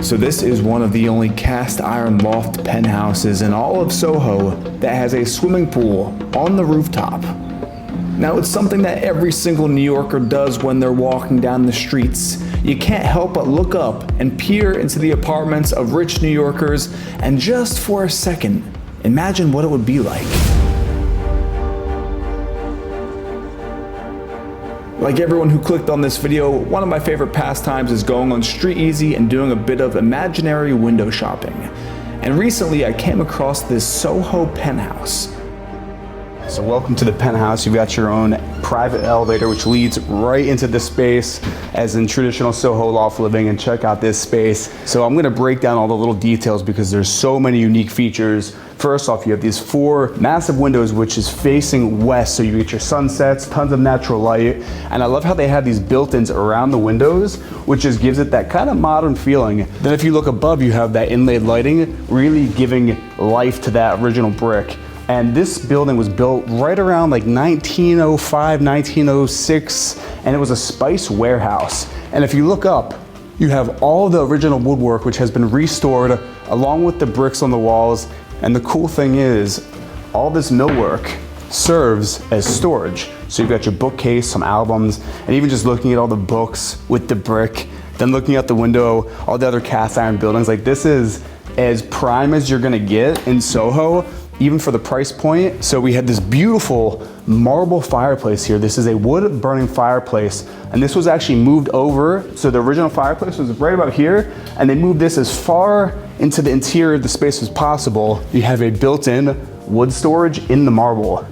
So this is one of the only cast iron loft penthouses in all of Soho that has a swimming pool on the rooftop. Now it's something that every single New Yorker does when they're walking down the streets. You can't help but look up and peer into the apartments of rich New Yorkers and just for a second, imagine what it would be like. Like everyone who clicked on this video, one of my favorite pastimes is going on Street Easy and doing a bit of imaginary window shopping. And recently I came across this Soho Penthouse. So welcome to the penthouse. You've got your own private elevator which leads right into the space as in traditional Soho loft living, and check out this space. So I'm gonna break down all the little details because there's so many unique features. First off, you have these 4 massive windows which is facing west, so you get your sunsets, tons of natural light, and I love how they have these built-ins around the windows, which just gives it that kind of modern feeling. Then if you look above, you have that inlaid lighting, really giving life to that original brick. And this building was built right around like 1905, 1906, and it was a spice warehouse. And if you look up, you have all the original woodwork which has been restored along with the bricks on the walls. And the cool thing is, all this millwork serves as storage. So you've got your bookcase, some albums, and even just looking at all the books with the brick, then looking out the window, all the other cast iron buildings, like this is as prime as you're gonna get in Soho, even for the price point. So we had this beautiful marble fireplace here. This is a wood burning fireplace, and this was actually moved over. So the original fireplace was right about here, and they moved this as far into the interior of the space as possible. You have a built-in wood storage in the marble.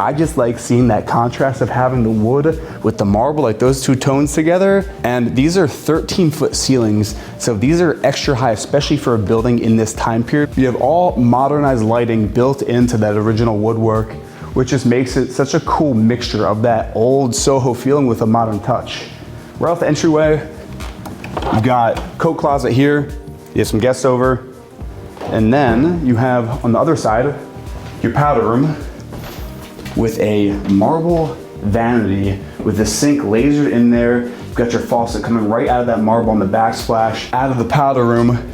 I just like seeing that contrast of having the wood with the marble, like those two tones together. And these are 13-foot ceilings, so these are extra high, especially for a building in this time period. You have all modernized lighting built into that original woodwork, which just makes it such a cool mixture of that old Soho feeling with a modern touch. Right off the entryway, you've got coat closet here, you have some guests over, and then you have on the other side, your powder room, with a marble vanity with the sink lasered in there. You've got your faucet coming right out of that marble on the backsplash. Out of the powder room,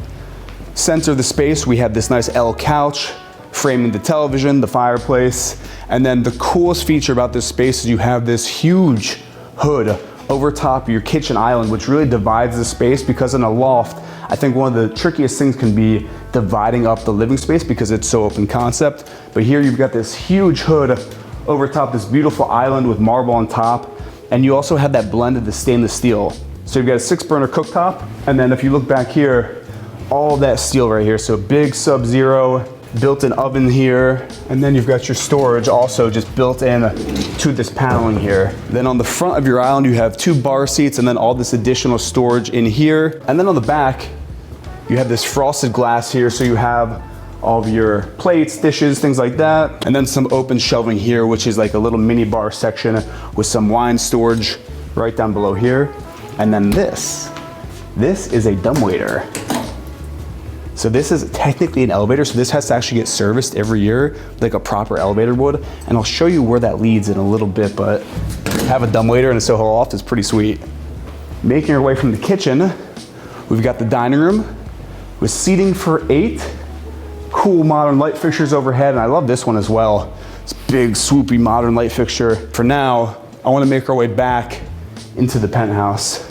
center of the space, we have this nice L couch, framing the television, the fireplace, and then the coolest feature about this space is you have this huge hood over top of your kitchen island, which really divides the space, because in a loft, I think one of the trickiest things can be dividing up the living space because it's so open concept. But here you've got this huge hood over top this beautiful island with marble on top, and you also have that blend of the stainless steel. So you've got a 6-burner cooktop, and then if you look back here, all that steel right here, so big Sub-Zero, built-in oven here, and then you've got your storage also just built in to this paneling here. Then on the front of your island, you have 2 bar seats and then all this additional storage in here. And then on the back, you have this frosted glass here, so you have all of your plates, dishes, things like that. And then some open shelving here, which is like a little mini bar section with some wine storage right down below here. And then this is a dumbwaiter. So this is technically an elevator, so this has to actually get serviced every year like a proper elevator would. And I'll show you where that leads in a little bit, but have a dumbwaiter in a Soho loft is pretty sweet. Making our way from the kitchen, we've got the dining room with seating for 8. Cool modern light fixtures overhead, and I love this one as well. It's big, swoopy, modern light fixture. For now, I want to make our way back into the penthouse.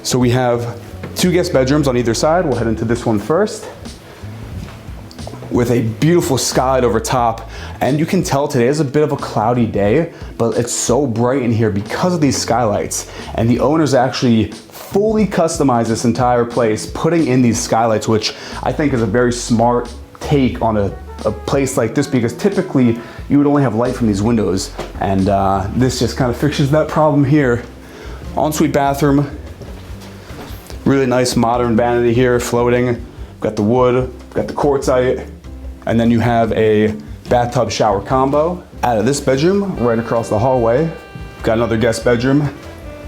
So we have 2 guest bedrooms on either side. We'll head into this one first, with a beautiful skylight over top. And you can tell today is a bit of a cloudy day, but it's so bright in here because of these skylights. And the owners actually fully customized this entire place, putting in these skylights, which I think is a very smart take on a place like this, because typically you would only have light from these windows. And this just kind of fixes that problem here. Ensuite bathroom, really nice modern vanity here, floating. Got the wood, got the quartzite, and then you have a bathtub shower combo. Out of this bedroom, right across the hallway, got another guest bedroom.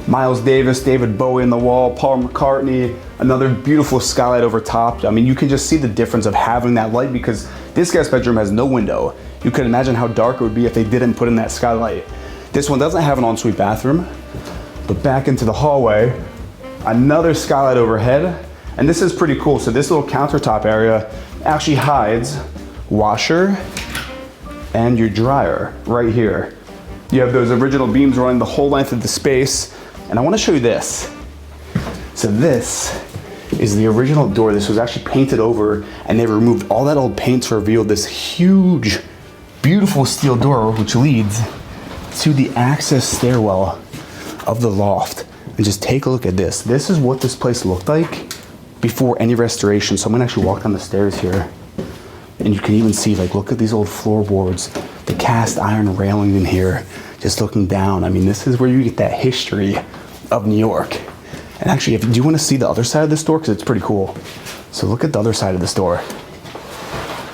Miles Davis, David Bowie on the wall, Paul McCartney, another beautiful skylight over top. I mean, you can just see the difference of having that light, because this guest bedroom has no window. You can imagine how dark it would be if they didn't put in that skylight. This one doesn't have an ensuite bathroom, but back into the hallway, another skylight overhead, And this is pretty cool. So this little countertop area actually hides washer and your dryer right here. You have those original beams running the whole length of the space. And I want to show you this. So this is the original door. This was actually painted over, and they removed all that old paint to reveal this huge, beautiful steel door, which leads to the access stairwell of the loft. And just take a look at this. This is what this place looked like before any restoration. So I'm gonna actually walk down the stairs here, and you can even see, like, look at these old floorboards, the cast iron railing in here, just looking down. I mean, this is where you get that history of New York. And actually, do you want to see the other side of this door? Because it's pretty cool. So look at the other side of this door.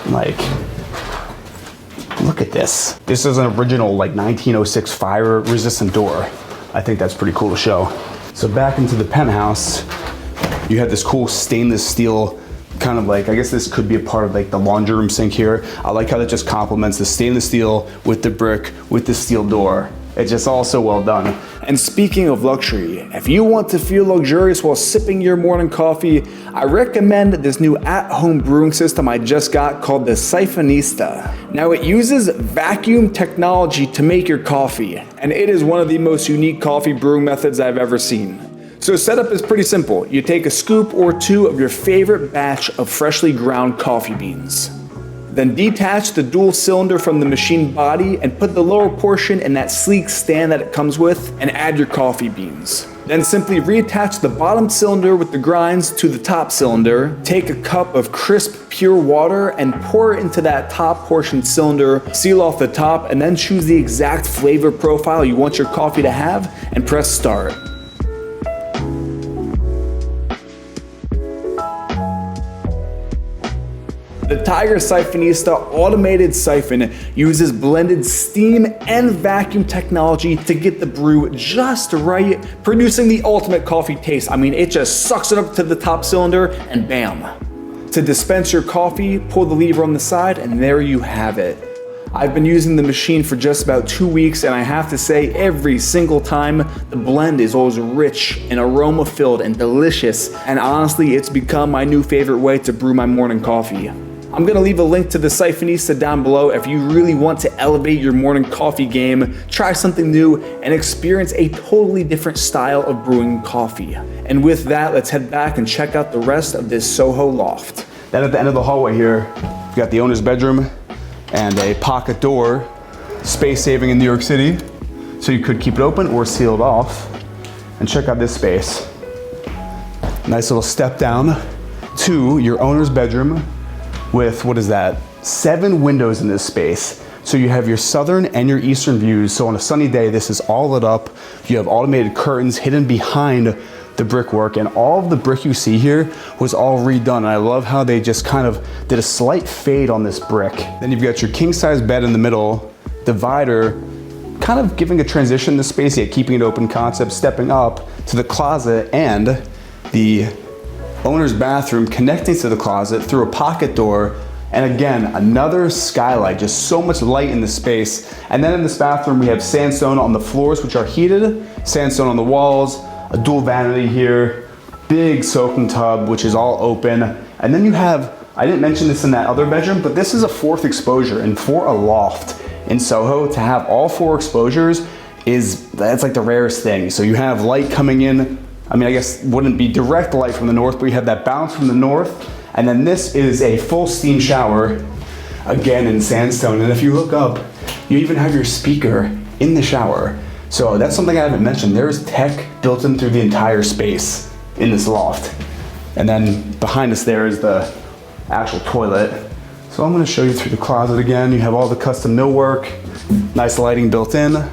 Like, look at this. This is an original, like, 1906 fire-resistant door. I think that's pretty cool to show. So back into the penthouse, you have this cool stainless steel, kind of like, I guess this could be a part of like the laundry room sink here. I like how that just complements the stainless steel with the brick, with the steel door. It's just all so well done. And speaking of luxury, if you want to feel luxurious while sipping your morning coffee, I recommend this new at-home brewing system I just got called the Siphonysta. Now it uses vacuum technology to make your coffee, and it is one of the most unique coffee brewing methods I've ever seen. So setup is pretty simple. You take a scoop or two of your favorite batch of freshly ground coffee beans. Then detach the dual cylinder from the machine body and put the lower portion in that sleek stand that it comes with, and add your coffee beans. Then simply reattach the bottom cylinder with the grinds to the top cylinder. Take a cup of crisp, pure water and pour it into that top portion cylinder, seal off the top, and then choose the exact flavor profile you want your coffee to have and press start. The Tiger Siphonysta automated siphon uses blended steam and vacuum technology to get the brew just right, producing the ultimate coffee taste. I mean, it just sucks it up to the top cylinder and bam. To dispense your coffee, pull the lever on the side and there you have it. I've been using the machine for just about 2 weeks, and I have to say, every single time, the blend is always rich and aroma filled and delicious, and honestly, it's become my new favorite way to brew my morning coffee. I'm gonna leave a link to the Siphonysta down below if you really want to elevate your morning coffee game, try something new, and experience a totally different style of brewing coffee. And with that, let's head back and check out the rest of this Soho loft. Then at the end of the hallway here, you got the owner's bedroom and a pocket door, space saving in New York City. So you could keep it open or seal it off. And check out this space. Nice little step down to your owner's bedroom, with, what is that, 7 windows in this space. So you have your southern and your eastern views. So on a sunny day, this is all lit up. You have automated curtains hidden behind the brickwork, and all of the brick you see here was all redone. And I love how they just kind of did a slight fade on this brick. Then you've got your king size bed in the middle, divider, kind of giving a transition to space, yet keeping it open concept, stepping up to the closet and the owner's bathroom connecting to the closet through a pocket door, and again, another skylight, just so much light in the space. And then in this bathroom, we have sandstone on the floors, which are heated, sandstone on the walls, a dual vanity here, big soaking tub, which is all open. And then you have, I didn't mention this in that other bedroom, but this is a 4th exposure, and for a loft in Soho, to have all 4 exposures that's like the rarest thing. So you have light coming in, I mean, I guess wouldn't be direct light from the north, but you have that bounce from the north. And then this is a full steam shower, again in sandstone. And if you look up, you even have your speaker in the shower. So that's something I haven't mentioned. There's tech built in through the entire space in this loft. And then behind us there is the actual toilet. So I'm gonna show you through the closet again. You have all the custom millwork, nice lighting built in,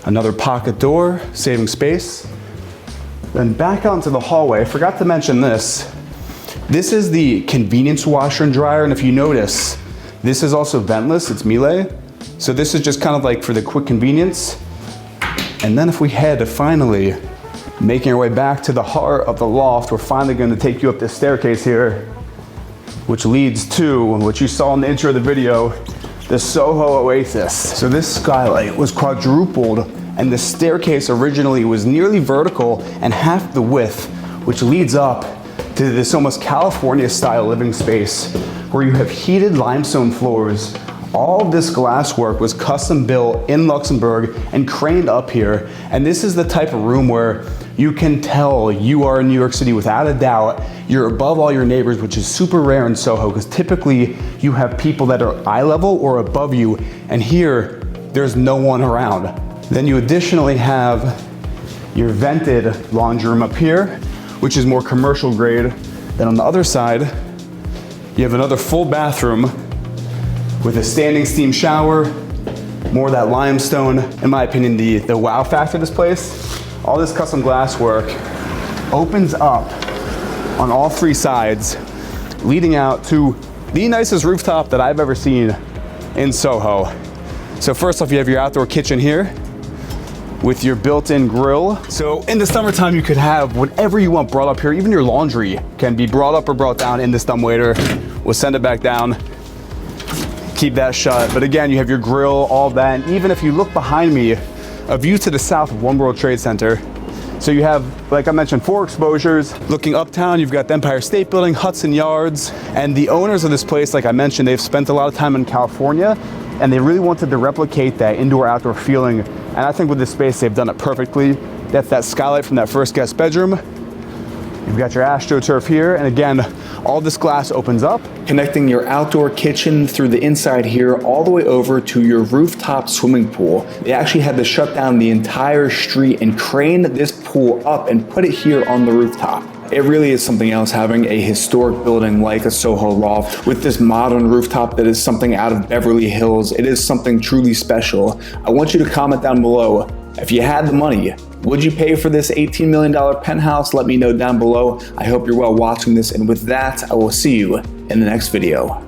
another pocket door, saving space. Then back out into the hallway, I forgot to mention this. This is the convenience washer and dryer, and if you notice, this is also ventless, it's Miele. So this is just kind of like for the quick convenience. And then if we head to finally making our way back to the heart of the loft, we're finally gonna take you up this staircase here, which leads to what you saw in the intro of the video, the SoHo Oasis. So this skylight was quadrupled, and the staircase originally was nearly vertical and half the width, which leads up to this almost California style living space where you have heated limestone floors. All of this glasswork was custom built in Luxembourg and craned up here. And this is the type of room where you can tell you are in New York City without a doubt. You're above all your neighbors, which is super rare in Soho because typically you have people that are eye level or above you. And here, there's no one around. Then you additionally have your vented laundry room up here, which is more commercial grade. Then on the other side, you have another full bathroom with a standing steam shower, more of that limestone. In my opinion, the wow factor of this place, all this custom glass work opens up on all three sides, leading out to the nicest rooftop that I've ever seen in Soho. So first off, you have your outdoor kitchen here with your built-in grill. So in the summertime, you could have whatever you want brought up here. Even your laundry can be brought up or brought down in this dumbwaiter. We'll send it back down. Keep that shut. But again, you have your grill, all of that. And even if you look behind me, a view to the south of One World Trade Center. So you have, like I mentioned, 4 exposures. Looking uptown, you've got the Empire State Building, Hudson Yards. And the owners of this place, like I mentioned, they've spent a lot of time in California and they really wanted to replicate that indoor-outdoor feeling. And I think with this space, they've done it perfectly. That's that skylight from that first guest bedroom. You've got your AstroTurf here, and again, all this glass opens up, connecting your outdoor kitchen through the inside here all the way over to your rooftop swimming pool. They actually had to shut down the entire street and crane this pool up and put it here on the rooftop. It really is something else having a historic building like a Soho Loft with this modern rooftop that is something out of Beverly Hills. It is something truly special. I want you to comment down below, if you had the money, would you pay for this $18 million penthouse? Let me know down below. I hope you're well watching this, and with that, I will see you in the next video.